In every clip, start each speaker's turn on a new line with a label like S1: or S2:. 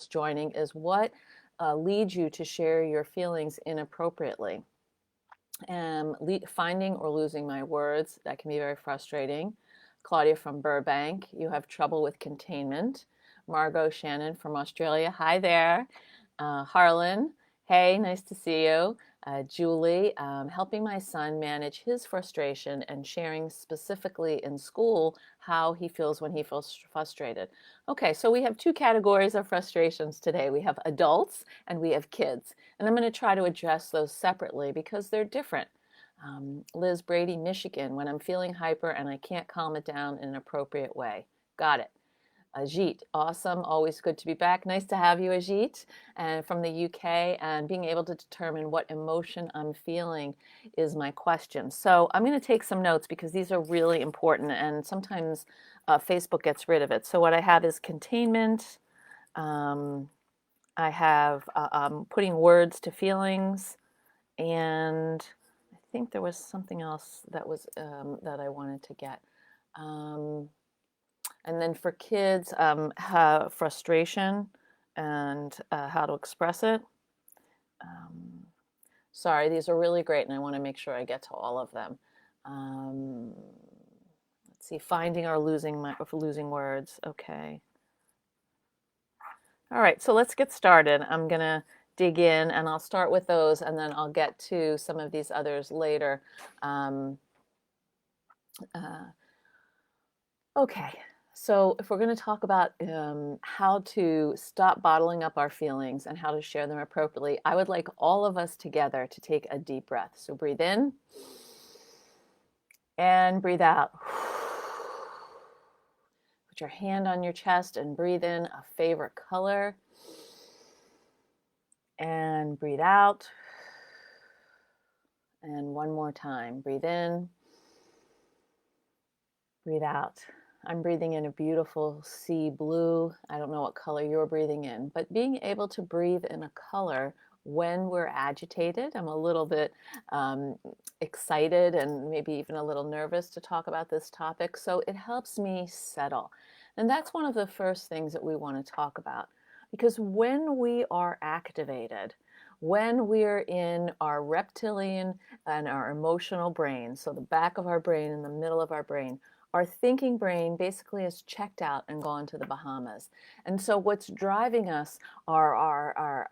S1: joining is what leads you to share your feelings inappropriately. Finding or losing my words, that can be very frustrating. Claudia from Burbank, you have trouble with containment. Margot Shannon from Australia, hi there. Harlan, hey, nice to see you. Julie, helping my son manage his frustration and sharing specifically in school how he feels when he feels frustrated. Okay, so we have two categories of frustrations today. We have adults and we have kids. And I'm going to try to address those separately because they're different. Liz Brady, Michigan, when I'm feeling hyper and I can't calm it down in an appropriate way. Got it. Ajit, awesome. Always good to be back. Nice to have you, Ajit, and from the UK. And being able to determine what emotion I'm feeling is my question. So I'm going to take some notes because these are really important, and sometimes Facebook gets rid of it. So what I have is containment. Um, I have putting words to feelings, and I think there was something else that was that I wanted to get. Um, and then for kids, frustration and how to express it. Um, Sorry, these are really great, and I want to make sure I get to all of them. Um, let's see, finding or losing words. Okay. All right, so let's get started. I'm gonna dig in, and I'll start with those, and then I'll get to some of these others later. Uh, okay, so if we're going to talk about how to stop bottling up our feelings and how to share them appropriately, I would like all of us together to take a deep breath. So breathe in and breathe out. Put your hand on your chest and breathe in a favorite color. And breathe out. And one more time. Breathe in. Breathe out. I'm breathing in a beautiful sea blue. I don't know what color you're breathing in, but being able to breathe in a color when we're agitated, I'm a little bit excited and maybe even a little nervous to talk about this topic, so it helps me settle. And that's one of the first things that we want to talk about, because when we are activated, when we're in our reptilian and our emotional brain, so the back of our brain and the middle of our brain, our thinking brain basically is checked out and gone to the Bahamas. And so what's driving us are our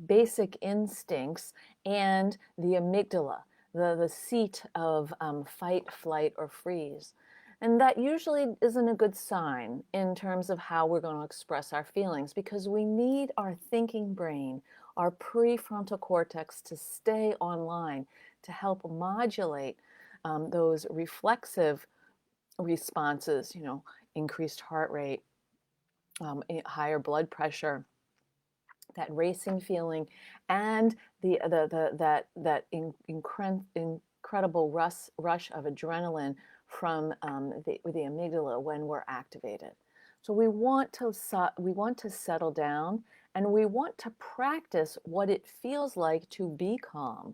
S1: basic instincts and the amygdala, the seat of fight, flight, or freeze. And that usually isn't a good sign in terms of how we're going to express our feelings, because we need our thinking brain, our prefrontal cortex, to stay online to help modulate those reflexive responses, increased heart rate, higher blood pressure, that racing feeling, and incredible rush of adrenaline from the amygdala when we're activated. So we want to settle down, and we want to practice what it feels like to be calm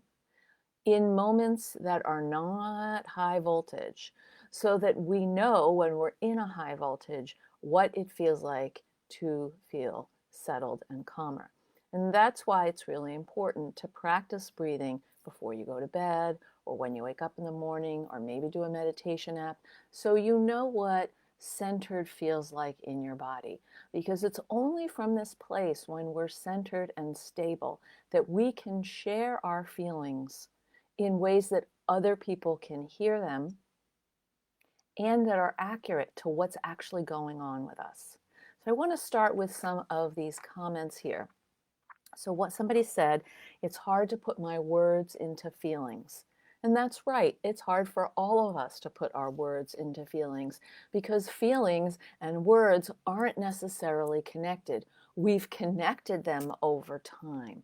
S1: in moments that are not high voltage, so that we know when we're in a high voltage what it feels like to feel settled and calmer. And that's why it's really important to practice breathing before you go to bed, or when you wake up in the morning, or maybe do a meditation app, so you know what centered feels like in your body. Because it's only from this place, when we're centered and stable, that we can share our feelings in ways that other people can hear them and that are accurate to what's actually going on with us. So I want to start with some of these comments here. So what somebody said, it's hard to put my words into feelings. And that's right. It's hard for all of us to put our words into feelings, because feelings and words aren't necessarily connected. We've connected them over time.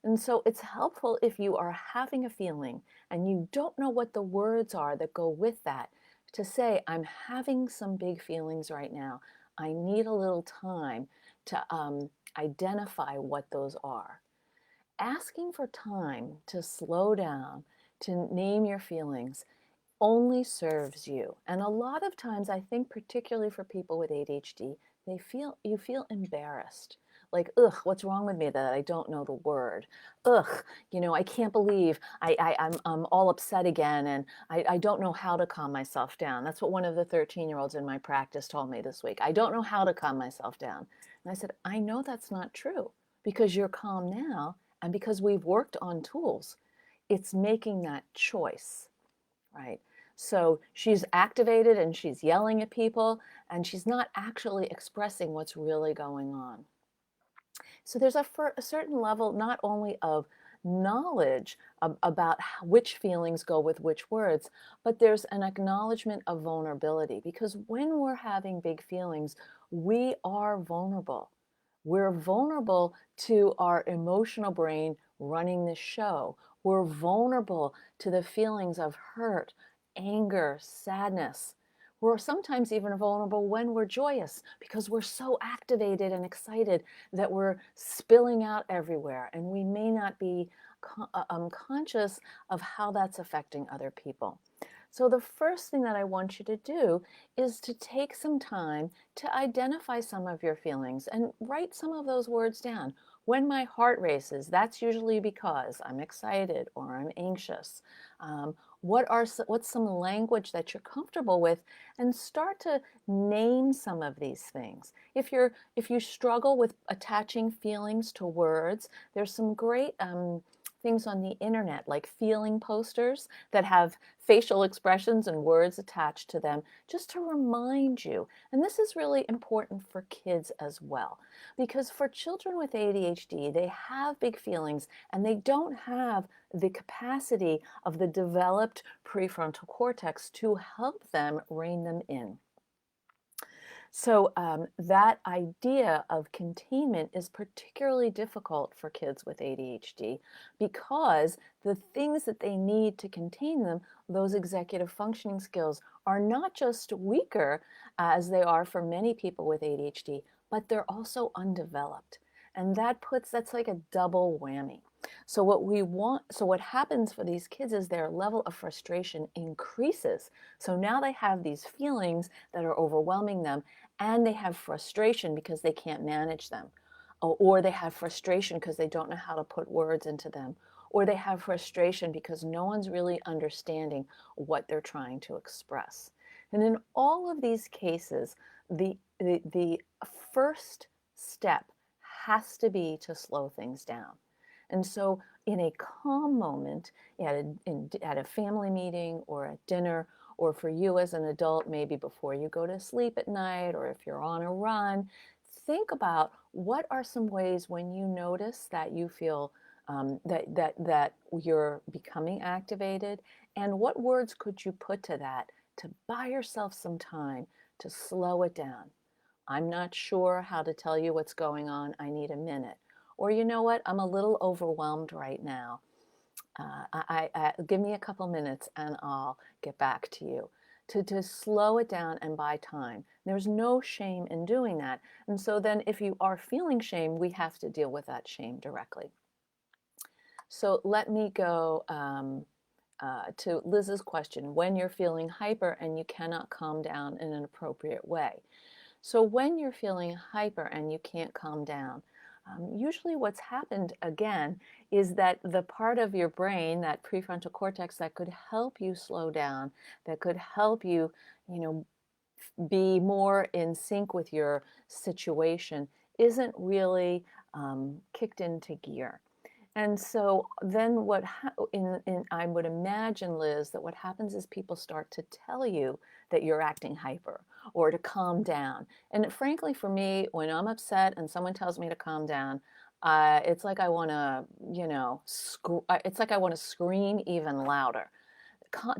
S1: And so it's helpful, if you are having a feeling and you don't know what the words are that go with that, to say, I'm having some big feelings right now. I need a little time to identify what those are. Asking for time to slow down, to name your feelings, only serves you. And a lot of times, I think particularly for people with ADHD, you feel embarrassed. like, ugh, what's wrong with me that I don't know the word? Ugh, I can't believe I'm all upset again, and I don't know how to calm myself down. That's what one of the 13-year-olds in my practice told me this week. I don't know how to calm myself down. And I said, I know that's not true because you're calm now and because we've worked on tools. It's making that choice, right? So she's activated and she's yelling at people and she's not actually expressing what's really going on. So there's a certain level not only of knowledge about which feelings go with which words, but there's an acknowledgement of vulnerability because when we're having big feelings, we are vulnerable. We're vulnerable to our emotional brain running the show. We're vulnerable to the feelings of hurt, anger, sadness. We're sometimes even vulnerable when we're joyous because we're so activated and excited that we're spilling out everywhere, and we may not be conscious of how that's affecting other people. So the first thing that I want you to do is to take some time to identify some of your feelings and write some of those words down. When my heart races, that's usually because I'm excited or I'm anxious. What's some language that you're comfortable with, and start to name some of these things. If you struggle with attaching feelings to words, there's some great things on the internet like feeling posters that have facial expressions and words attached to them just to remind you. And this is really important for kids as well, because for children with ADHD, they have big feelings and they don't have the capacity of the developed prefrontal cortex to help them rein them in. So that idea of containment is particularly difficult for kids with ADHD because the things that they need to contain them, those executive functioning skills, are not just weaker as they are for many people with ADHD, but they're also undeveloped. And that's like a double whammy. So what happens for these kids is their level of frustration increases. So now they have these feelings that are overwhelming them, and they have frustration because they can't manage them, or they have frustration because they don't know how to put words into them, or they have frustration because no one's really understanding what they're trying to express. And in all of these cases, the first step has to be to slow things down. And so in a calm moment at a family meeting or at dinner, or for you as an adult, maybe before you go to sleep at night, or if you're on a run, think about what are some ways when you notice that you feel that you're becoming activated, and what words could you put to that to buy yourself some time to slow it down. I'm not sure how to tell you what's going on. I need a minute. Or you know what? I'm a little overwhelmed right now. Give me a couple minutes and I'll get back to you. To slow it down and buy time. There's no shame in doing that. And so then if you are feeling shame, we have to deal with that shame directly. So let me go to Liz's question. When you're feeling hyper and you cannot calm down in an appropriate way. So when you're feeling hyper and you can't calm down, usually what's happened again is that the part of your brain, that prefrontal cortex that could help you slow down, that could help you, be more in sync with your situation, isn't really kicked into gear. And so then I would imagine, Liz, that what happens is people start to tell you that you're acting hyper or to calm down. And frankly, for me, when I'm upset and someone tells me to calm down, it's like I want to, it's like I want to scream even louder.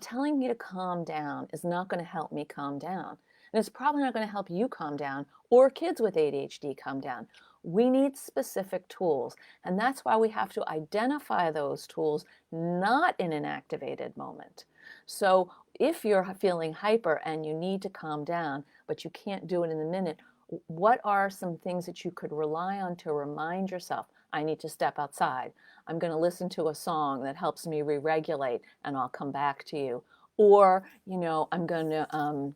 S1: Telling me to calm down is not going to help me calm down. And it's probably not going to help you calm down or kids with ADHD calm down. We need specific tools. And that's why we have to identify those tools, not in an activated moment. So if you're feeling hyper and you need to calm down, but you can't do it in a minute, what are some things that you could rely on to remind yourself, I need to step outside. I'm going to listen to a song that helps me re-regulate and I'll come back to you. Or, I'm going to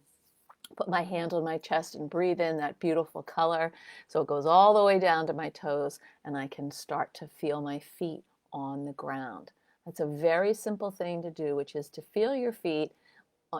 S1: Put my hand on my chest and breathe in that beautiful color. So it goes all the way down to my toes, and I can start to feel my feet on the ground. That's a very simple thing to do, which is to feel your feet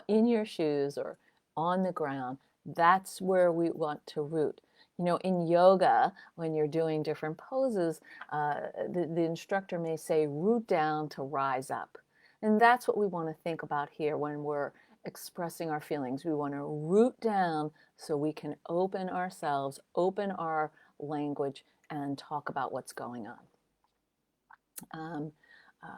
S1: in your shoes or on the ground. That's where we want to root. You know, in yoga, when you're doing different poses, the instructor may say, root down to rise up. And that's what we want to think about here when we're expressing our feelings. We want to root down so we can open ourselves, open our language, and talk about what's going on. Um, uh,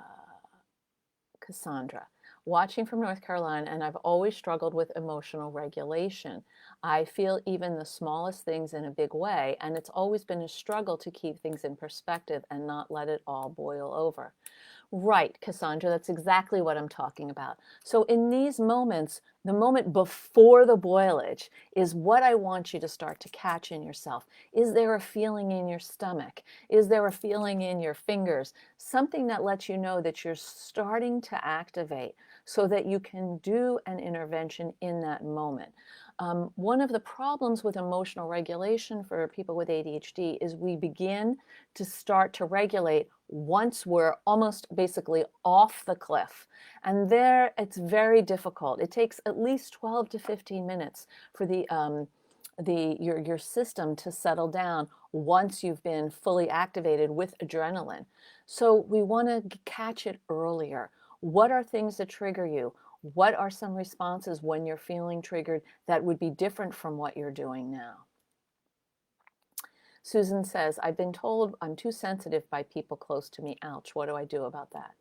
S1: Cassandra, watching from North Carolina, and I've always struggled with emotional regulation. I feel even the smallest things in a big way, and it's always been a struggle to keep things in perspective and not let it all boil over. Right, Cassandra, that's exactly what I'm talking about. So in these moments, the moment before the boilage is what I want you to start to catch in yourself. Is there a feeling in your stomach? Is there a feeling in your fingers? Something that lets you know that you're starting to activate so that you can do an intervention in that moment. One of the problems with emotional regulation for people with ADHD is we begin to start to regulate once we're almost basically off the cliff. And there it's very difficult. It takes at least 12 to 15 minutes for your system to settle down once you've been fully activated with adrenaline. So we want to catch it earlier. What are things that trigger you? What are some responses when you're feeling triggered that would be different from what you're doing now? Susan says, I've been told I'm too sensitive by people close to me. Ouch, what do I do about that?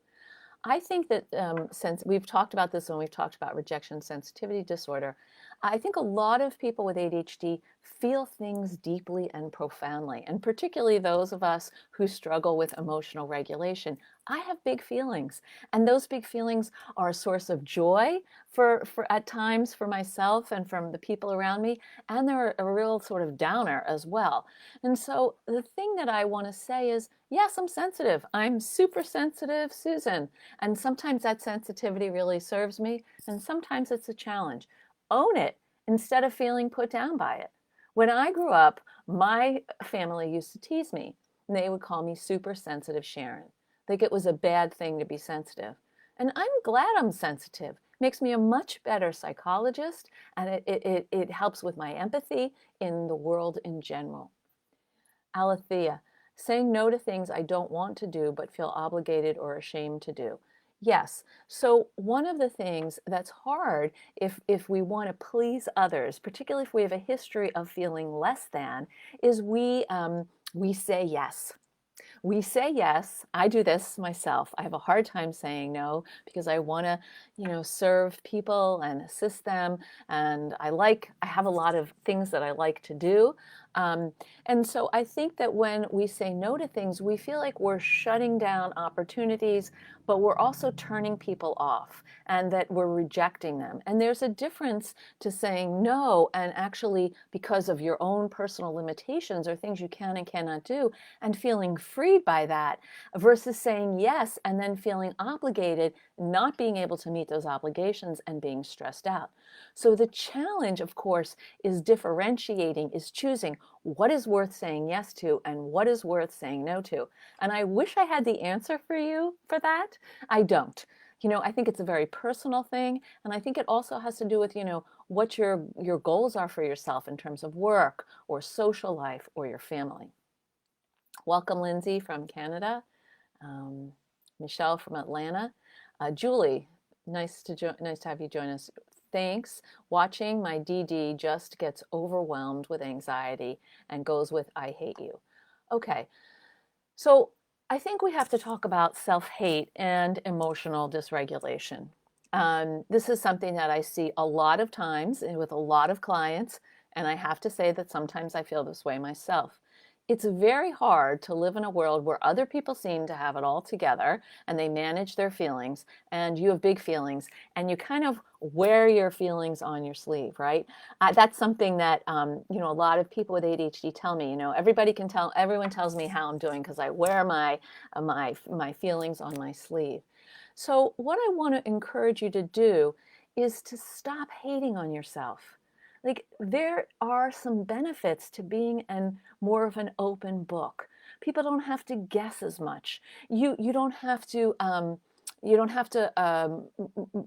S1: I think that since we've talked about this when we've talked about rejection sensitivity disorder, I think a lot of people with ADHD feel things deeply and profoundly, and particularly those of us who struggle with emotional regulation. I have big feelings, and those big feelings are a source of joy for at times for myself and from the people around me, and they're a real sort of downer as well. And so the thing that I want to say is, yes, I'm sensitive. I'm super sensitive, Susan. And sometimes that sensitivity really serves me, and sometimes it's a challenge. Own it instead of feeling put down by it. When I grew up, my family used to tease me, and they would call me super sensitive Sharon. Like it was a bad thing to be sensitive. And I'm glad I'm sensitive. It makes me a much better psychologist, and it helps with my empathy in the world in general. Alethea, saying no to things I don't want to do but feel obligated or ashamed to do. Yes. So one of the things that's hard if we want to please others, particularly if we have a history of feeling less than, is we say yes. We say yes. I do this myself. I have a hard time saying no because I want to, serve people and assist them. And I have a lot of things that I like to do. And so I think that when we say no to things, we feel like we're shutting down opportunities, but we're also turning people off and that we're rejecting them. And there's a difference to saying no and actually because of your own personal limitations or things you can and cannot do and feeling freed by that versus saying yes and then feeling obligated, not being able to meet those obligations and being stressed out. So the challenge, of course, is differentiating, is choosing what is worth saying yes to and what is worth saying no to. And I wish I had the answer for you for that. I don't. I think it's a very personal thing. And I think it also has to do with, what your goals are for yourself in terms of work or social life or your family. Welcome, Lindsay from Canada. Michelle from Atlanta. Julie, nice to have you join us. Thanks. Watching my DD just gets overwhelmed with anxiety and goes with I hate you. Okay, so I think we have to talk about self-hate and emotional dysregulation. This is something that I see a lot of times with a lot of clients, and I have to say that sometimes I feel this way myself. It's very hard to live in a world where other people seem to have it all together and they manage their feelings and you have big feelings and you kind of wear your feelings on your sleeve, right? That's something that, a lot of people with ADHD tell me, everyone tells me how I'm doing because I wear my feelings on my sleeve. So what I want to encourage you to do is to stop hating on yourself. Like there are some benefits to being more of an open book. People don't have to guess as much. You don't have to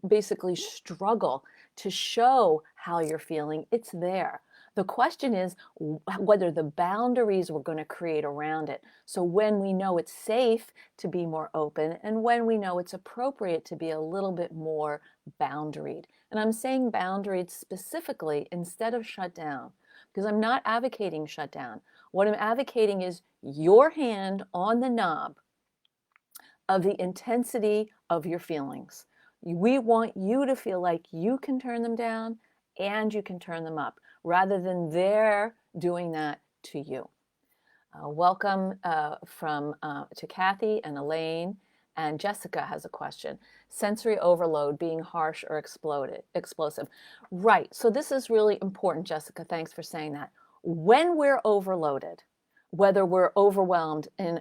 S1: basically struggle to show how you're feeling. It's there. The question is whether the boundaries we're going to create around it. So when we know it's safe to be more open and when we know it's appropriate to be a little bit more boundaried. And I'm saying boundaried specifically instead of shut down, because I'm not advocating shut down. What I'm advocating is your hand on the knob of the intensity of your feelings. We want you to feel like you can turn them down and you can turn them up rather than they're doing that to you. Welcome to Kathy and Elaine, and Jessica has a question. Sensory overload, being harsh or explosive. Right, so this is really important, Jessica, thanks for saying that. When we're overloaded, whether we're overwhelmed in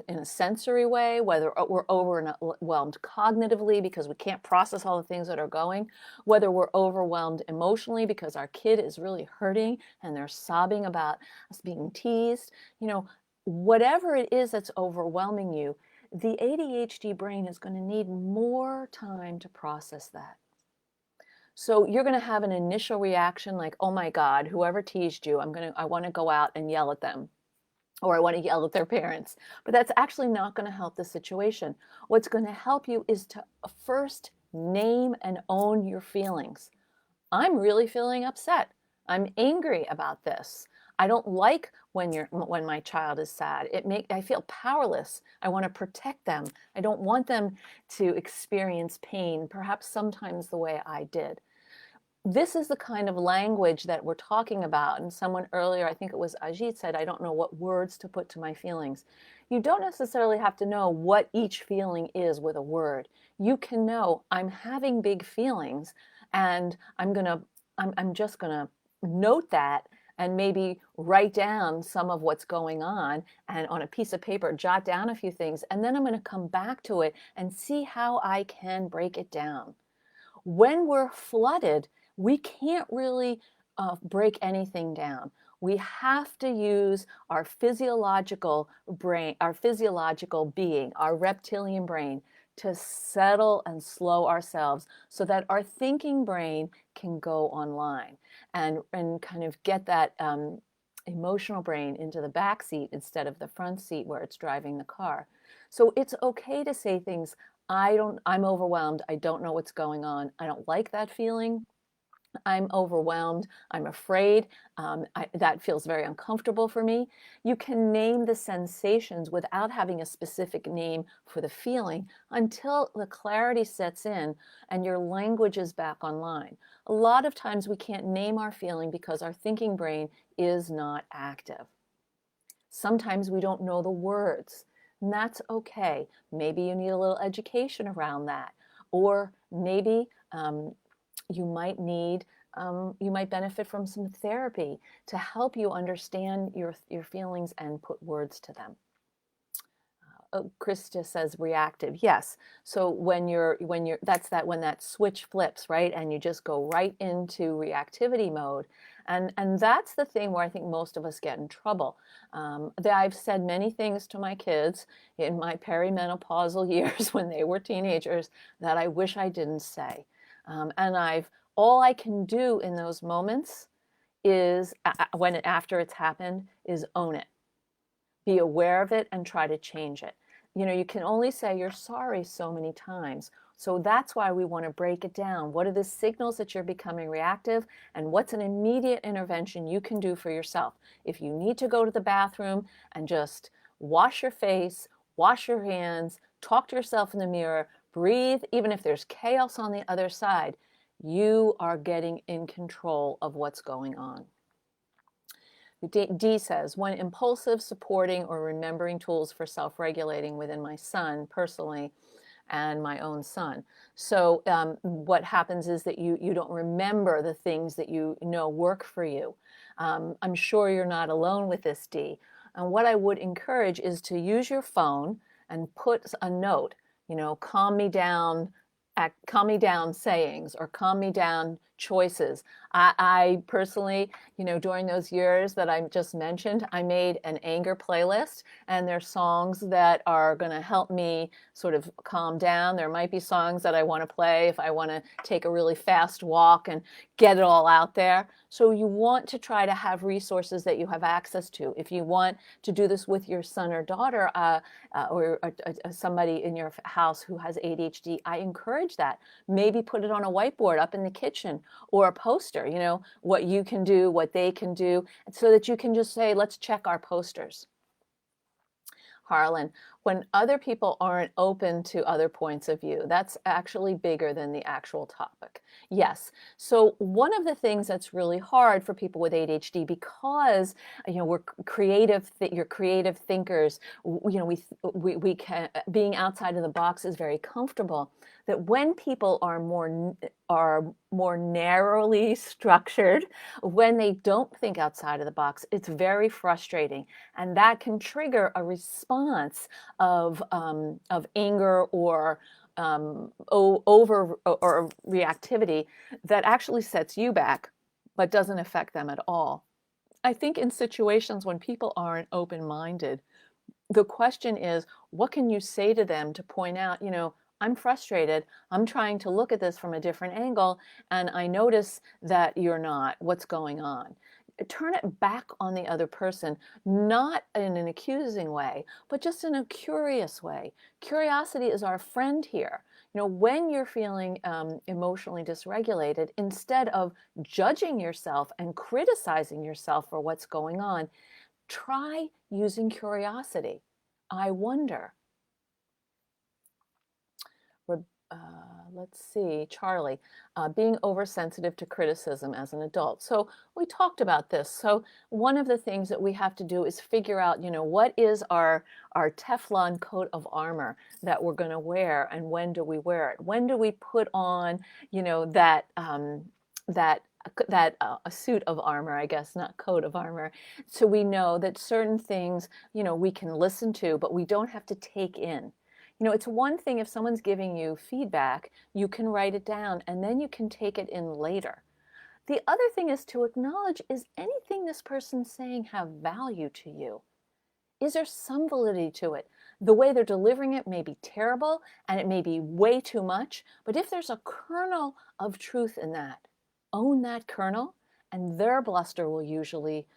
S1: a sensory way, whether we're overwhelmed cognitively because we can't process all the things that are going, whether we're overwhelmed emotionally because our kid is really hurting and they're sobbing about us being teased, whatever it is that's overwhelming you, the ADHD brain is going to need more time to process that. So you're going to have an initial reaction like, oh my God, whoever teased you, I want to go out and yell at them, or I want to yell at their parents. But that's actually not going to help the situation. What's going to help you is to first name and own your feelings. I'm really feeling upset. I'm angry about this. I don't like when my child is sad. I feel powerless. I want to protect them. I don't want them to experience pain, perhaps sometimes the way I did. This is the kind of language that we're talking about. And someone earlier, I think it was Ajit, said, I don't know what words to put to my feelings. You don't necessarily have to know what each feeling is with a word. You can know, I'm having big feelings and I'm just gonna note that and maybe write down some of what's going on and on a piece of paper, jot down a few things, and then I'm gonna come back to it and see how I can break it down. When we're flooded, we can't really break anything down. We have to use our physiological brain, our physiological being, our reptilian brain, to settle and slow ourselves so that our thinking brain can go online and kind of get that emotional brain into the back seat instead of the front seat where it's driving the car. So it's okay to say things, I'm overwhelmed. I don't know what's going on. I don't like that feeling. I'm overwhelmed. I'm afraid. That feels very uncomfortable for me. You can name the sensations without having a specific name for the feeling until the clarity sets in and your language is back online. A lot of times we can't name our feeling because our thinking brain is not active. Sometimes we don't know the words, and that's okay. Maybe you need a little education around that, or maybe you might benefit from some therapy to help you understand your feelings and put words to them. Chris just says reactive. Yes. So when that switch flips, right? And you just go right into reactivity mode. And that's the thing where I think most of us get in trouble. I've said many things to my kids in my perimenopausal years when they were teenagers that I wish I didn't say. And all I can do in those moments is after it's happened is own it. Be aware of it and try to change it. You can only say you're sorry so many times. So that's why we want to break it down. What are the signals that you're becoming reactive, and what's an immediate intervention you can do for yourself? If you need to go to the bathroom and just wash your face, wash your hands, talk to yourself in the mirror, breathe, even if there's chaos on the other side, you are getting in control of what's going on. D says, when impulsive, supporting, or remembering tools for self-regulating within my son personally and my own son. So what happens is that you don't remember the things that you know work for you. I'm sure you're not alone with this, D. And what I would encourage is to use your phone and put a note, calm me down sayings, or calm me down choices. I personally, during those years that I just mentioned, I made an anger playlist, and there's songs that are going to help me sort of calm down. There might be songs that I want to play if I want to take a really fast walk and get it all out there. So you want to try to have resources that you have access to. If you want to do this with your son or daughter, or somebody in your house who has ADHD, I encourage that. Maybe put it on a whiteboard up in the kitchen, or a poster, what you can do, what they can do, so that you can just say, let's check our posters. Harlan, when other people aren't open to other points of view, that's actually bigger than the actual topic. Yes. So one of the things that's really hard for people with ADHD, because we're creative, you're creative thinkers, we can, being outside of the box is very comfortable. That when people are more narrowly structured, when they don't think outside of the box, it's very frustrating, and that can trigger a response of anger or over or reactivity that actually sets you back, but doesn't affect them at all. I think in situations when people aren't open-minded, the question is, what can you say to them to point out, I'm frustrated. I'm trying to look at this from a different angle, and I notice that you're not. What's going on? Turn it back on the other person, not in an accusing way, but just in a curious way. Curiosity is our friend here. When you're feeling emotionally dysregulated, instead of judging yourself and criticizing yourself for what's going on, try using curiosity. I wonder. Let's see, Charlie, being oversensitive to criticism as an adult. So we talked about this. So one of the things that we have to do is figure out, what is our Teflon coat of armor that we're going to wear, and when do we wear it? When do we put on, that a suit of armor, I guess, not coat of armor, so we know that certain things, we can listen to, but we don't have to take in. It's one thing if someone's giving you feedback, you can write it down and then you can take it in later. The other thing is to acknowledge, is anything this person's saying have value to you? Is there some validity to it? The way they're delivering it may be terrible and it may be way too much, but if there's a kernel of truth in that, own that kernel, and their bluster will usually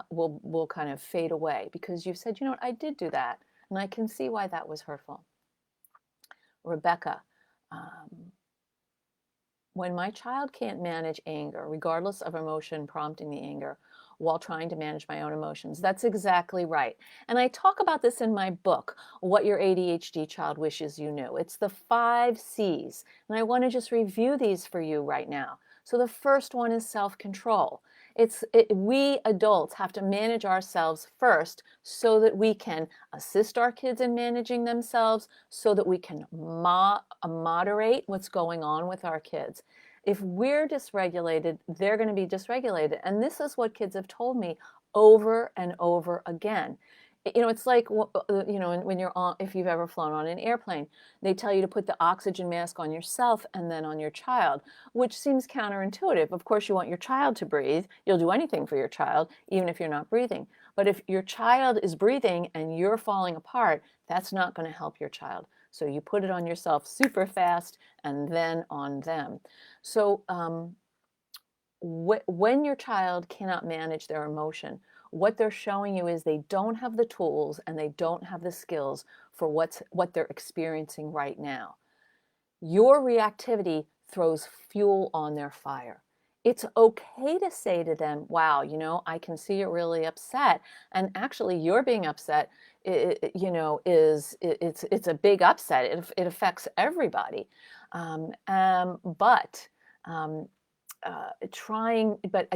S1: will kind of fade away, because you've said, what, I did do that. And I can see why that was hurtful. Rebecca, when my child can't manage anger, regardless of emotion prompting the anger, while trying to manage my own emotions. That's exactly right. And I talk about this in my book, What Your ADHD Child Wishes You Knew. It's the 5 C's. And I want to just review these for you right now. So the first one is self-control. We adults have to manage ourselves first so that we can assist our kids in managing themselves, so that we can moderate what's going on with our kids. If we're dysregulated, they're going to be dysregulated. And this is what kids have told me over and over again. It's like, when you're on, if you've ever flown on an airplane, they tell you to put the oxygen mask on yourself and then on your child, which seems counterintuitive. Of course, you want your child to breathe. You'll do anything for your child, even if you're not breathing. But if your child is breathing and you're falling apart, that's not going to help your child. So you put it on yourself super fast and then on them. So when your child cannot manage their emotion, what they're showing you is they don't have the tools and they don't have the skills for what they're experiencing right now. Your reactivity throws fuel on their fire. It's okay to say to them, wow, I can see you're really upset. And actually, you're being upset, it's a big upset. It affects everybody. But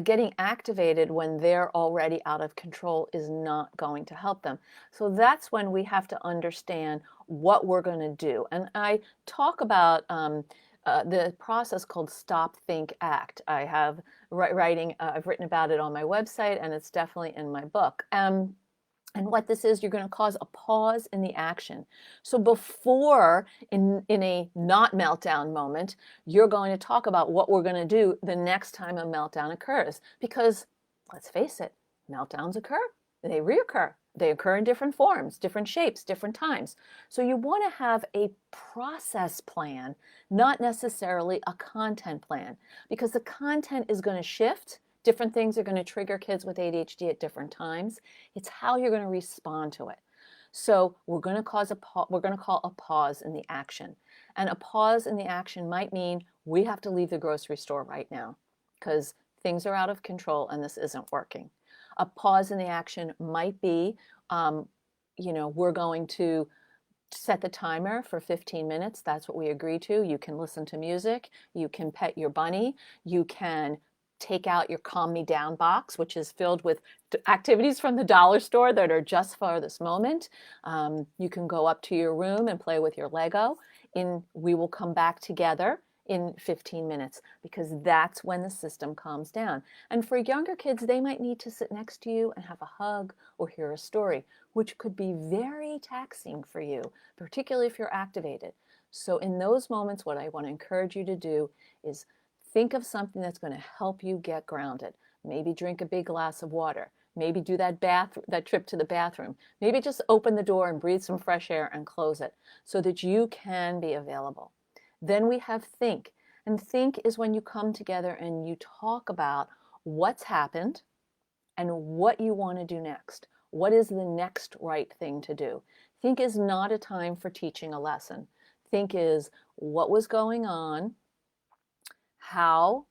S1: getting activated when they're already out of control is not going to help them. So that's when we have to understand what we're going to do. And I talk about the process called Stop, Think, Act. I have I've written about it on my website, and it's definitely in my book. And what this is, you're going to cause a pause in the action. So before, in a not meltdown moment, you're going to talk about what we're going to do the next time a meltdown occurs. Because let's face it, meltdowns occur, they reoccur. They occur in different forms, different shapes, different times. So you want to have a process plan, not necessarily a content plan, because the content is going to shift. Different things are going to trigger kids with ADHD at different times. It's how you're going to respond to it. So we're going to call a pause in the action. And a pause in the action might mean we have to leave the grocery store right now because things are out of control and this isn't working. A pause in the action might be, we're going to set the timer for 15 minutes. That's what we agree to. You can listen to music. You can pet your bunny. You can take out your calm me down box, which is filled with activities from the dollar store that are just for this moment. You can go up to your room and play with your Lego. We will come back together in 15 minutes because that's when the system calms down. And for younger kids, they might need to sit next to you and have a hug or hear a story, which could be very taxing for you, particularly if you're activated. So in those moments, what I want to encourage you to do is think of something that's going to help you get grounded. Maybe drink a big glass of water. Maybe do that trip to the bathroom. Maybe just open the door and breathe some fresh air and close it so that you can be available. Then we have think. And think is when you come together and you talk about what's happened and what you want to do next. What is the next right thing to do? Think is not a time for teaching a lesson. Think is what was going on, how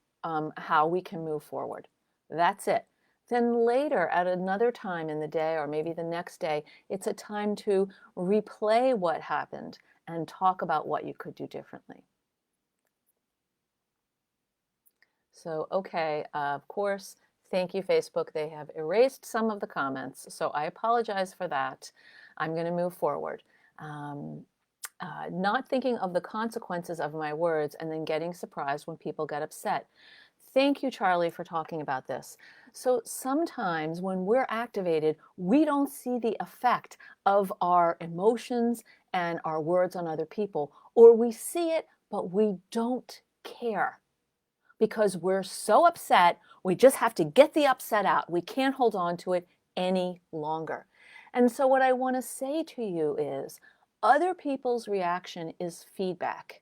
S1: we can move forward. That's it. Then later, at another time in the day, or maybe the next day, it's a time to replay what happened and talk about what you could do differently. So, okay, of course, thank you, Facebook. They have erased some of the comments, so I apologize for that. I'm going to move forward. Not thinking of the consequences of my words and then getting surprised when people get upset. Thank you, Charlie, for talking about this. So sometimes when we're activated, we don't see the effect of our emotions and our words on other people, or we see it, but we don't care because we're so upset, we just have to get the upset out. We can't hold on to it any longer. And so what I want to say to you is, other people's reaction is feedback.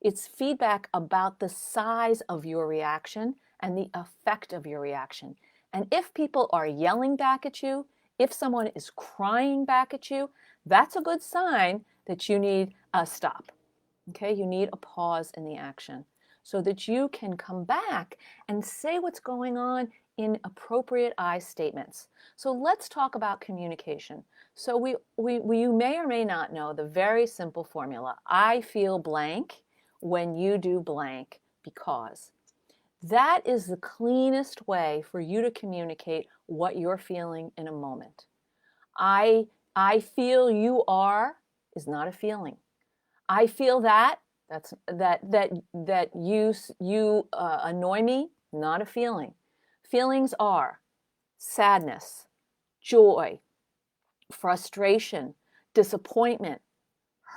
S1: It's feedback about the size of your reaction and the effect of your reaction. And if people are yelling back at you, if someone is crying back at you, that's a good sign that you need a stop. Okay, you need a pause in the action so that you can come back and say what's going on in appropriate I statements. So let's talk about communication. So you may or may not know the very simple formula. I feel blank when you do blank because. That is the cleanest way for you to communicate what you're feeling in a moment. I feel you are is not a feeling. I feel that you annoy me, not a feeling. Feelings are sadness, joy, frustration, disappointment,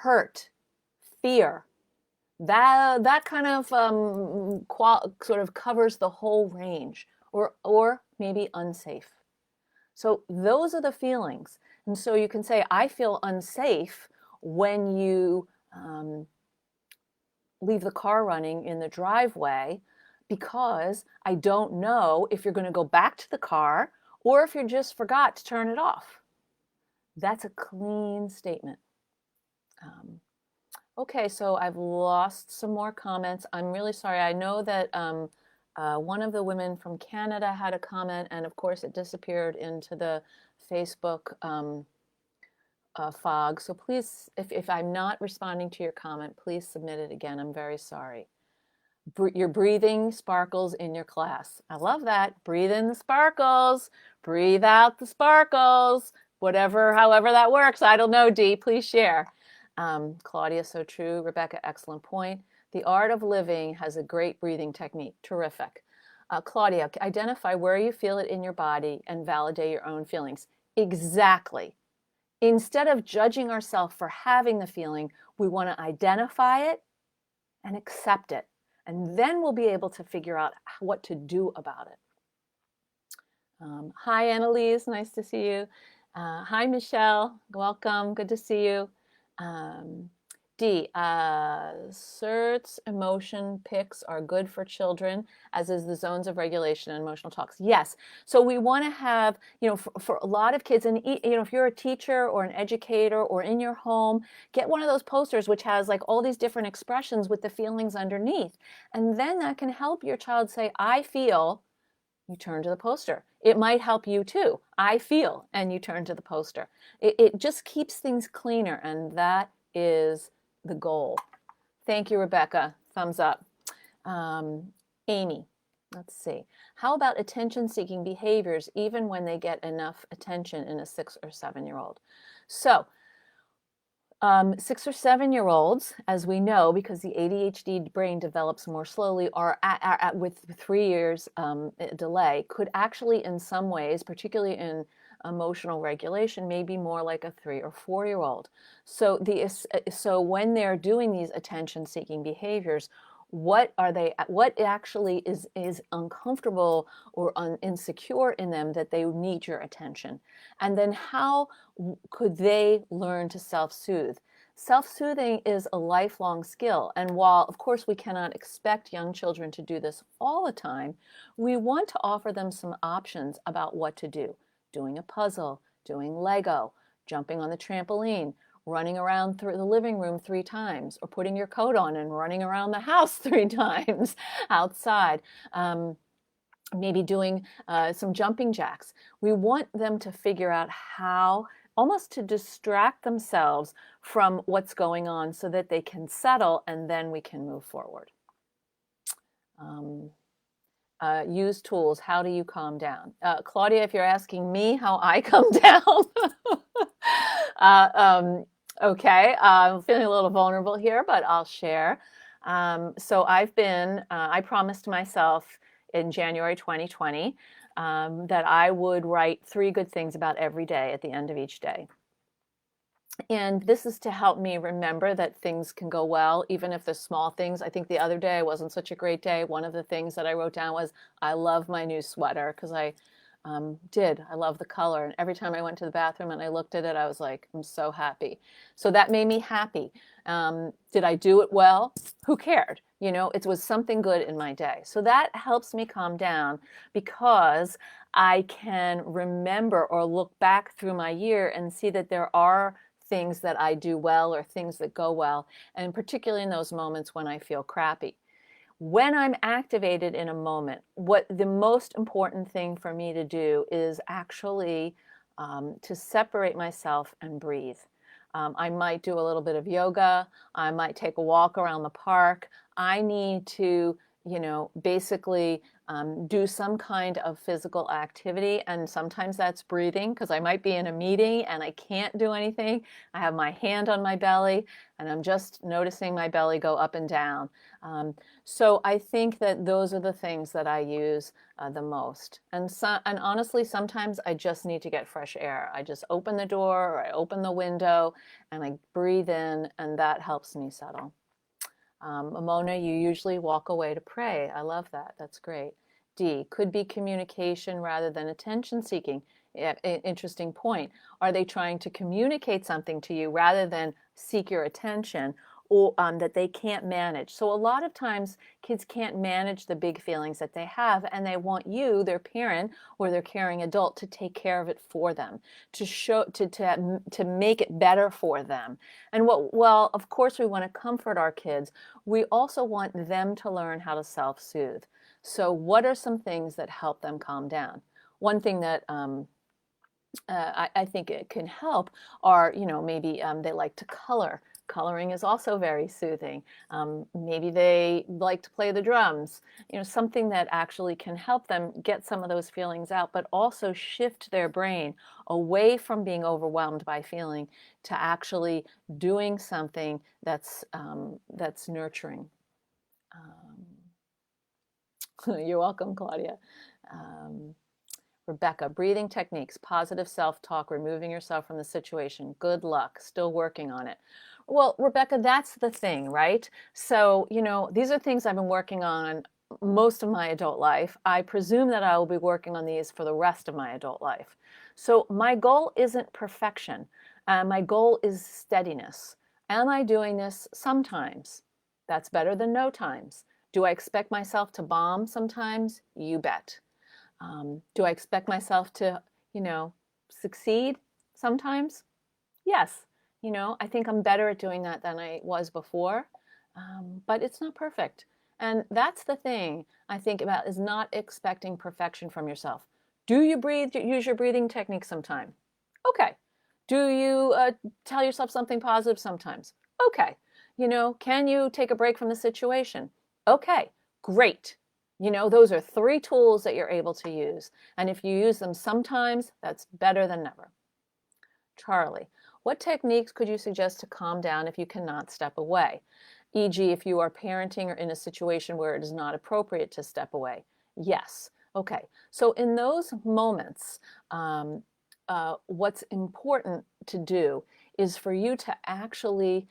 S1: hurt, fear. That kind of sort of covers the whole range, or maybe unsafe. So those are the feelings. And so you can say, I feel unsafe when you leave the car running in the driveway because I don't know if you're going to go back to the car or if you just forgot to turn it off. That's a clean statement. Okay, so I've lost some more comments. I'm really sorry. I know that one of the women from Canada had a comment, and of course it disappeared into the Facebook fog. So please, if I'm not responding to your comment, please submit it again. I'm very sorry. You're breathing sparkles in your class. I love that. Breathe in the sparkles. Breathe out the sparkles. However that works. I don't know, Dee. Please share. Claudia, so true. Rebecca, excellent point. The art of living has a great breathing technique. Terrific. Claudia, identify where you feel it in your body and validate your own feelings. Exactly. Instead of judging ourselves for having the feeling, we want to identify it and accept it. And then we'll be able to figure out what to do about it. Hi, Annalise. Nice to see you. Hi, Michelle. Welcome. Good to see you. D. Certs emotion pics are good for children, as is the zones of regulation and emotional talks. Yes. So we want to have, for a lot of kids, and if you're a teacher or an educator or in your home, get one of those posters which has like all these different expressions with the feelings underneath. And then that can help your child say, I feel. You turn to the poster. It might help you too. I feel, and you turn to the poster. It just keeps things cleaner, and that is the goal. Thank you, Rebecca. Thumbs up. Amy, let's see. How about attention-seeking behaviors even when they get enough attention in a 6 or 7-year-old? So 6 or 7-year-olds, as we know, because the ADHD brain develops more slowly, are with 3 years delay, could actually in some ways, particularly in emotional regulation, may be more like a 3 or 4-year-old. So when they're doing these attention-seeking behaviors, what actually is uncomfortable or insecure in them that they need your attention? And then how could they learn to self-soothe? Self-soothing is a lifelong skill, and while of course we cannot expect young children to do this all the time, we want to offer them some options about what to do. Doing a puzzle, doing Lego, jumping on the trampoline, running around through the living room 3 times, or putting your coat on and running around the house 3 times outside. Maybe doing some jumping jacks. We want them to figure out how, almost to distract themselves from what's going on so that they can settle, and then we can move forward. Use tools. How do you calm down? Claudia, if you're asking me how I calm down, okay, I'm feeling a little vulnerable here, but I'll share. So I promised myself in January 2020 that I would write 3 good things about every day at the end of each day. And this is to help me remember that things can go well, even if they're small things. I think the other day wasn't such a great day. One of the things that I wrote down was, I love my new sweater, because I love the color. And every time I went to the bathroom and I looked at it, I was like, I'm so happy. So that made me happy. Did I do it well? Who cared? It was something good in my day. So that helps me calm down, because I can remember or look back through my year and see that there are things that I do well or things that go well, and particularly in those moments when I feel crappy. When I'm activated in a moment, what the most important thing for me to do is actually to separate myself and breathe. I might do a little bit of yoga. I might take a walk around the park. I need to, basically do some kind of physical activity. And sometimes that's breathing, because I might be in a meeting and I can't do anything. I have my hand on my belly and I'm just noticing my belly go up and down. So I think that those are the things that I use the most. And honestly, sometimes I just need to get fresh air. I just open the door or I open the window and I breathe in, and that helps me settle. Mona, you usually walk away to pray. I love that. That's great. D, could be communication rather than attention seeking. Yeah, interesting point. Are they trying to communicate something to you rather than seek your attention, or that they can't manage? So a lot of times kids can't manage the big feelings that they have, and they want you, their parent or their caring adult, to take care of it for them, to make it better for them. And well, of course we want to comfort our kids. We also want them to learn how to self-soothe. So what are some things that help them calm down? One thing that I think it can help are, maybe they like to color. Coloring is also very soothing. Maybe they like to play the drums, something that actually can help them get some of those feelings out, but also shift their brain away from being overwhelmed by feeling to actually doing something that's nurturing. You're welcome, Claudia. Rebecca, breathing techniques, positive self-talk, removing yourself from the situation. Good luck. Still working on it. Well, Rebecca, that's the thing, right? So, these are things I've been working on most of my adult life. I presume that I will be working on these for the rest of my adult life. So my goal isn't perfection. My goal is steadiness. Am I doing this sometimes? That's better than no times. Do I expect myself to bomb sometimes? You bet. Do I expect myself to, succeed sometimes? Yes. I think I'm better at doing that than I was before, but it's not perfect. And that's the thing I think about, is not expecting perfection from yourself. Do you use your breathing technique sometime? Okay. Do you tell yourself something positive sometimes? Okay. Can you take a break from the situation? Okay, great. Those are 3 tools that you're able to use. And if you use them sometimes, that's better than never. Charlie, what techniques could you suggest to calm down if you cannot step away? E.g., if you are parenting or in a situation where it is not appropriate to step away. Yes. Okay. So in those moments, what's important to do is for you to actually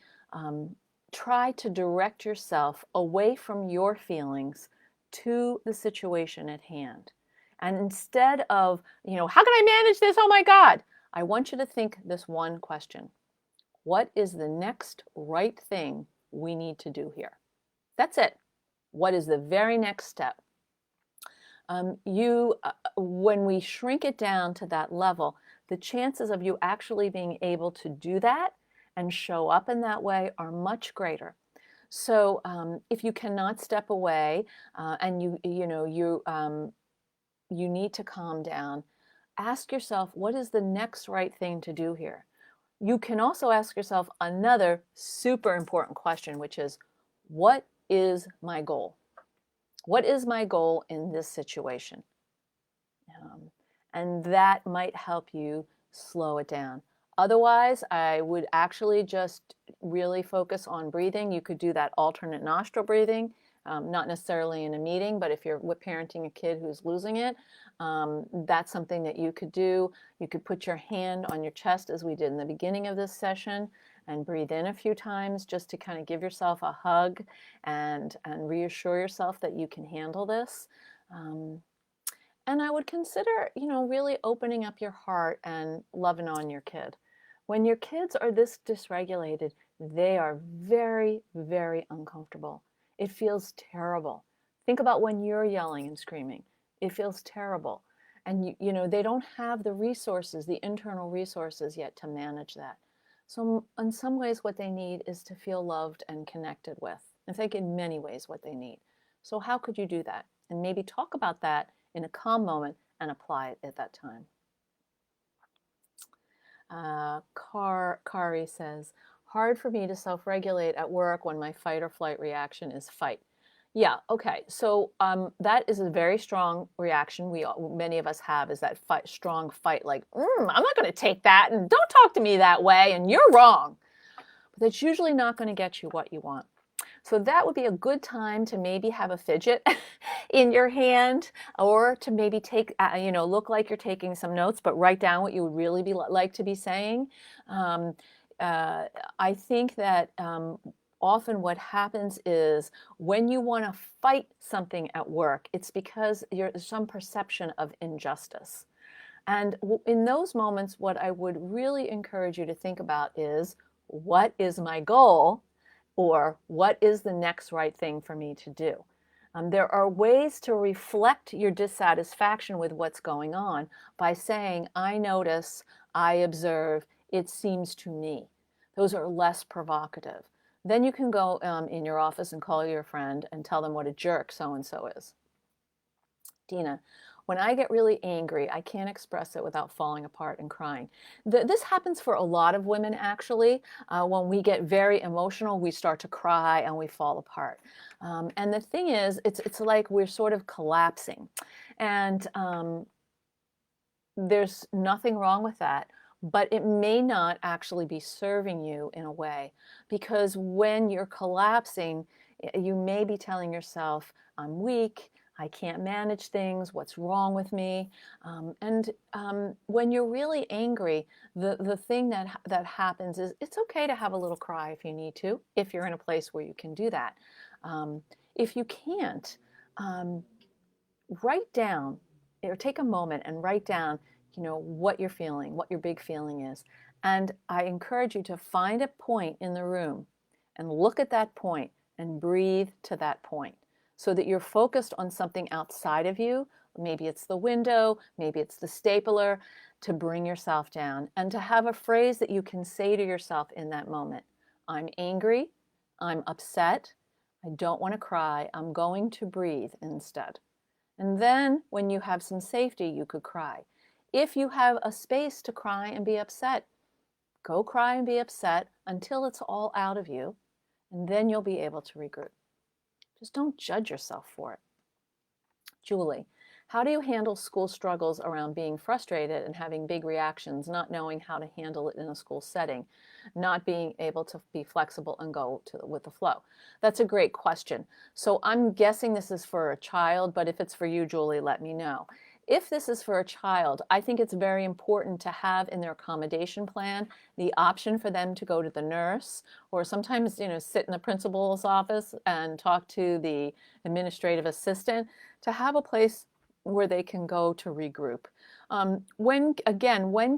S1: try to direct yourself away from your feelings to the situation at hand. And instead of, how can I manage this? Oh my God. I want you to think this one question. What is the next right thing we need to do here? That's it. What is the very next step? When we shrink it down to that level, the chances of you actually being able to do that and show up in that way are much greater. So if you cannot step away and you need to calm down, ask yourself, what is the next right thing to do here? You can also ask yourself another super important question, which is, what is my goal? What is my goal in this situation? And that might help you slow it down. Otherwise, I would actually just really focus on breathing. You could do that alternate nostril breathing, not necessarily in a meeting, but if you're parenting a kid who's losing it, that's something that you could do. You could put your hand on your chest, as we did in the beginning of this session, and breathe in a few times just to kind of give yourself a hug and reassure yourself that you can handle this. And I would consider, really opening up your heart and loving on your kid. When your kids are this dysregulated, they are very, very uncomfortable. It feels terrible. Think about when you're yelling and screaming. It feels terrible. And they don't have the resources, the internal resources yet to manage that. So in some ways what they need is to feel loved and connected with. I think in many ways what they need. So how could you do that? And maybe talk about that in a calm moment and apply it at that time. Kari says, hard for me to self-regulate at work when my fight or flight reaction is fight. Yeah, okay. So that is a very strong reaction many of us have, is that strong fight, like, I'm not going to take that, and don't talk to me that way, and you're wrong. But that's usually not going to get you what you want. So that would be a good time to maybe have a fidget in your hand, or to maybe take, look like you're taking some notes, but write down what you would really like to be saying. I think that often what happens is when you want to fight something at work, it's because there's some perception of injustice. And in those moments, what I would really encourage you to think about is, what is my goal? Or what is the next right thing for me to do? There are ways to reflect your dissatisfaction with what's going on by saying, I notice, I observe, it seems to me. Those are less provocative. Then you can go in your office and call your friend and tell them what a jerk so-and-so is. Dina, when I get really angry, I can't express it without falling apart and crying. This happens for a lot of women, actually. When we get very emotional, we start to cry and we fall apart. And the thing is, it's like we're sort of collapsing. And there's nothing wrong with that. But it may not actually be serving you in a way, because when you're collapsing, you may be telling yourself, I'm weak, I can't manage things. What's wrong with me? When you're really angry, the thing that happens is it's okay to have a little cry if you need to, if you're in a place where you can do that. If you can't, um, write down or take a moment and write down, what you're feeling, what your big feeling is. And I encourage you to find a point in the room and look at that point and breathe to that point so that you're focused on something outside of you. Maybe it's the window, maybe it's the stapler, to bring yourself down and to have a phrase that you can say to yourself in that moment. I'm angry, I'm upset, I don't want to cry, I'm going to breathe instead. And then when you have some safety, you could cry. If you have a space to cry and be upset, go cry and be upset until it's all out of you, and then you'll be able to regroup. Just don't judge yourself for it. Julie, how do you handle school struggles around being frustrated and having big reactions, not knowing how to handle it in a school setting, not being able to be flexible and go with the flow? That's a great question. So I'm guessing this is for a child, but if it's for you, Julie, let me know. If this is for a child, I think it's very important to have in their accommodation plan the option for them to go to the nurse, or sometimes, sit in the principal's office and talk to the administrative assistant, to have a place where they can go to regroup. When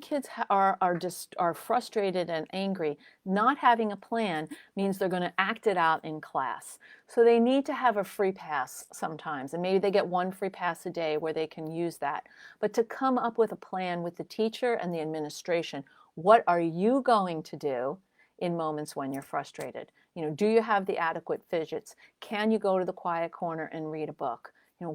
S1: kids are frustrated and angry, not having a plan means they're going to act it out in class. So they need to have a free pass sometimes, and maybe they get one free pass a day where they can use that. But to come up with a plan with the teacher and the administration, what are you going to do in moments when you're frustrated? Do you have the adequate fidgets? Can you go to the quiet corner and read a book?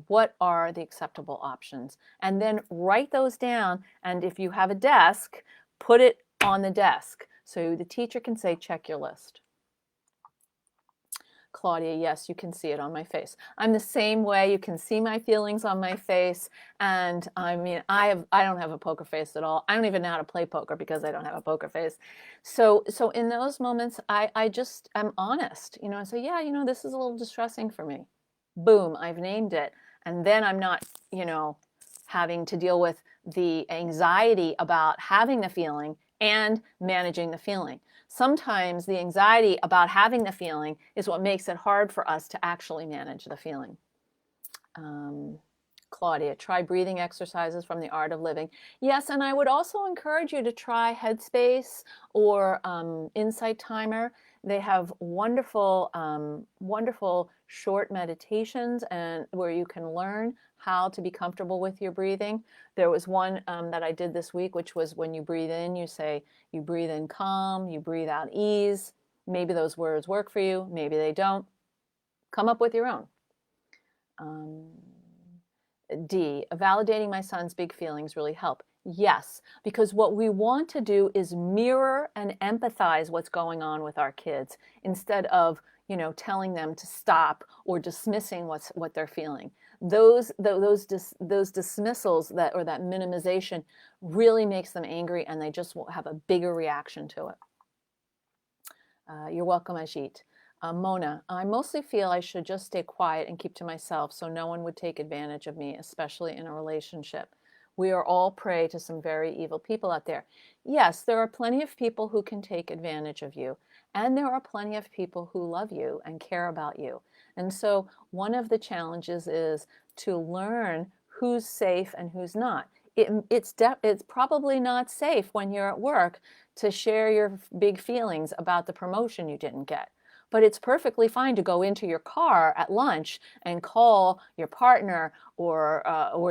S1: What are the acceptable options? And then write those down, and if you have a desk, put it on the desk so the teacher can say, check your list. Claudia, yes, you can see it on my face. I'm the same way. You can see my feelings on my face. And I mean, I don't have a poker face at all. I don't even know how to play poker because I don't have a poker face. So in those moments, I just am honest, I say, yeah, this is a little distressing for me. Boom, I've named it. And then I'm not, having to deal with the anxiety about having the feeling and managing the feeling. Sometimes the anxiety about having the feeling is what makes it hard for us to actually manage the feeling. Claudia, try breathing exercises from the Art of Living. Yes, and I would also encourage you to try Headspace or Insight Timer. They have wonderful, wonderful short meditations and where you can learn how to be comfortable with your breathing. There was one that I did this week, which was when you breathe in, you say, you breathe in calm, you breathe out ease. Maybe those words work for you, maybe they don't. Come up with your own. D, validating my son's big feelings really help. Yes, because what we want to do is mirror and empathize what's going on with our kids instead of, telling them to stop or dismissing what they're feeling. Those dismissals or that minimization really makes them angry, and they just will have a bigger reaction to it. You're welcome, Ajit. Mona, I mostly feel I should just stay quiet and keep to myself so no one would take advantage of me, especially in a relationship. We are all prey to some very evil people out there. Yes, there are plenty of people who can take advantage of you, and there are plenty of people who love you and care about you. And so one of the challenges is to learn who's safe and who's not. It's probably not safe when you're at work to share your big feelings about the promotion you didn't get. But it's perfectly fine to go into your car at lunch and call your partner or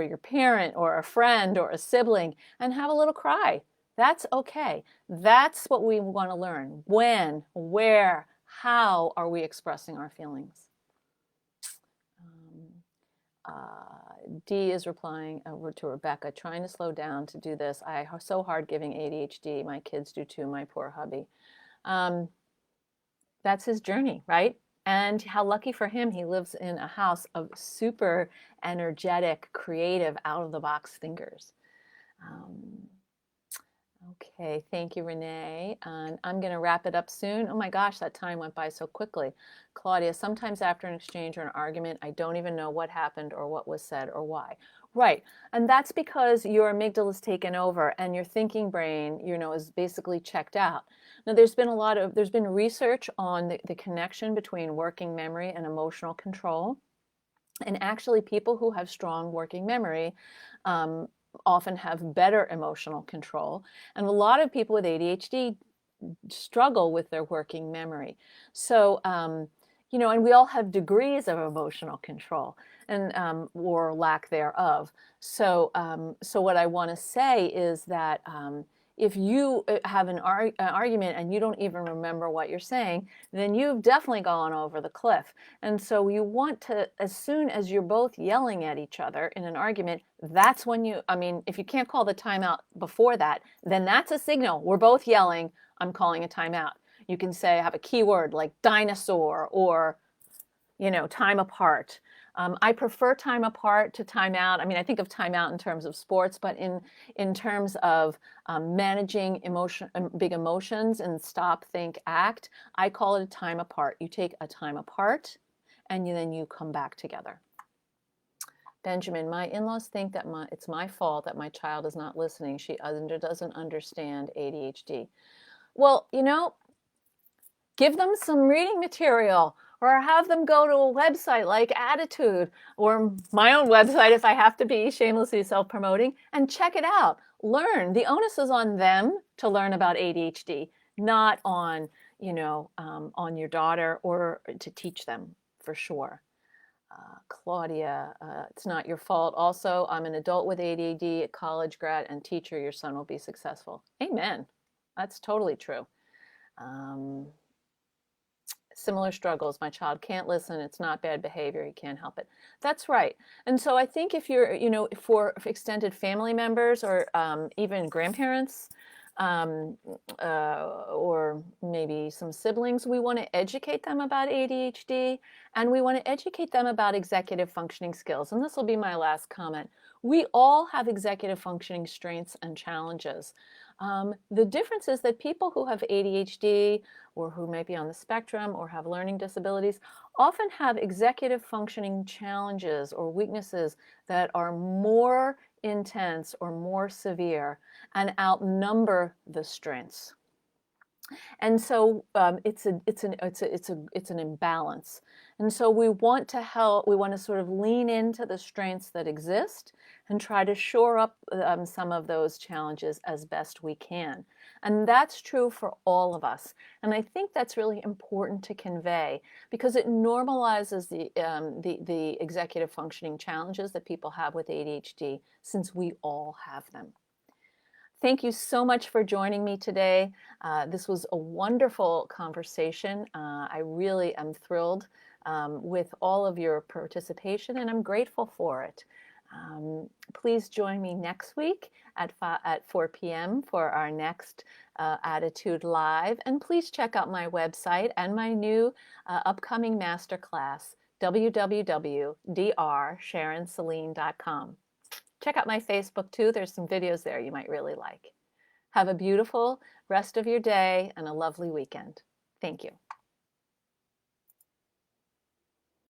S1: your parent or a friend or a sibling and have a little cry. That's okay. That's what we want to learn. When, where, how are we expressing our feelings? D is replying to Rebecca, trying to slow down to do this. I so hard giving ADHD. My kids do too, my poor hubby. That's his journey, right? And how lucky for him, he lives in a house of super energetic, creative, out-of-the-box thinkers. Okay, thank you, Renee. And I'm going to wrap it up soon. Oh my gosh, that time went by so quickly. Claudia, sometimes after an exchange or an argument, I don't even know what happened or what was said or why. Right. And that's because your amygdala is taken over and your thinking brain, is basically checked out. Now, there's been research on the connection between working memory and emotional control. And actually, people who have strong working memory um, often have better emotional control. And a lot of people with ADHD struggle with their working memory. So, and we all have degrees of emotional control and or lack thereof. So what I want to say is that if you have an argument and you don't even remember what you're saying, then you've definitely gone over the cliff. And so you want to, as soon as you're both yelling at each other in an argument, that's when if you can't call the timeout before that, then that's a signal. We're both yelling. I'm calling a timeout. You can say, have a keyword like dinosaur or, time apart. I prefer time apart to time out. I think of time out in terms of sports, but in terms of managing big emotions and stop, think, act, I call it a time apart. You take a time apart and then you come back together. Benjamin, my in-laws think that it's my fault that my child is not listening. She doesn't understand ADHD. Well, give them some reading material or have them go to a website like Attitude or my own website if I have to be shamelessly self-promoting and check it out. Learn. The onus is on them to learn about ADHD, not on, on your daughter or to teach them for sure. Claudia, it's not your fault. Also, I'm an adult with ADD, a college grad, and teacher. Your son will be successful. Amen. That's totally true. Similar struggles. My child can't listen. It's not bad behavior. He can't help it. That's right. And so I think if you're, for extended family members or even grandparents or maybe some siblings, we want to educate them about ADHD and we want to educate them about executive functioning skills. And this will be my last comment. We all have executive functioning strengths and challenges. The difference is that people who have ADHD or who may be on the spectrum or have learning disabilities often have executive functioning challenges or weaknesses that are more intense or more severe and outnumber the strengths. And so it's an imbalance. And so we want to help, we want to sort of lean into the strengths that exist and try to shore up some of those challenges as best we can. And that's true for all of us. And I think that's really important to convey because it normalizes the executive functioning challenges that people have with ADHD since we all have them. Thank you so much for joining me today. This was a wonderful conversation. I really am thrilled with all of your participation and I'm grateful for it. Please join me next week at 4 p.m. for our next Attitude Live. And please check out my website and my new upcoming masterclass, www.drsharonceline.com. Check out my Facebook too. There's some videos there you might really like. Have a beautiful rest of your day and a lovely weekend. Thank you.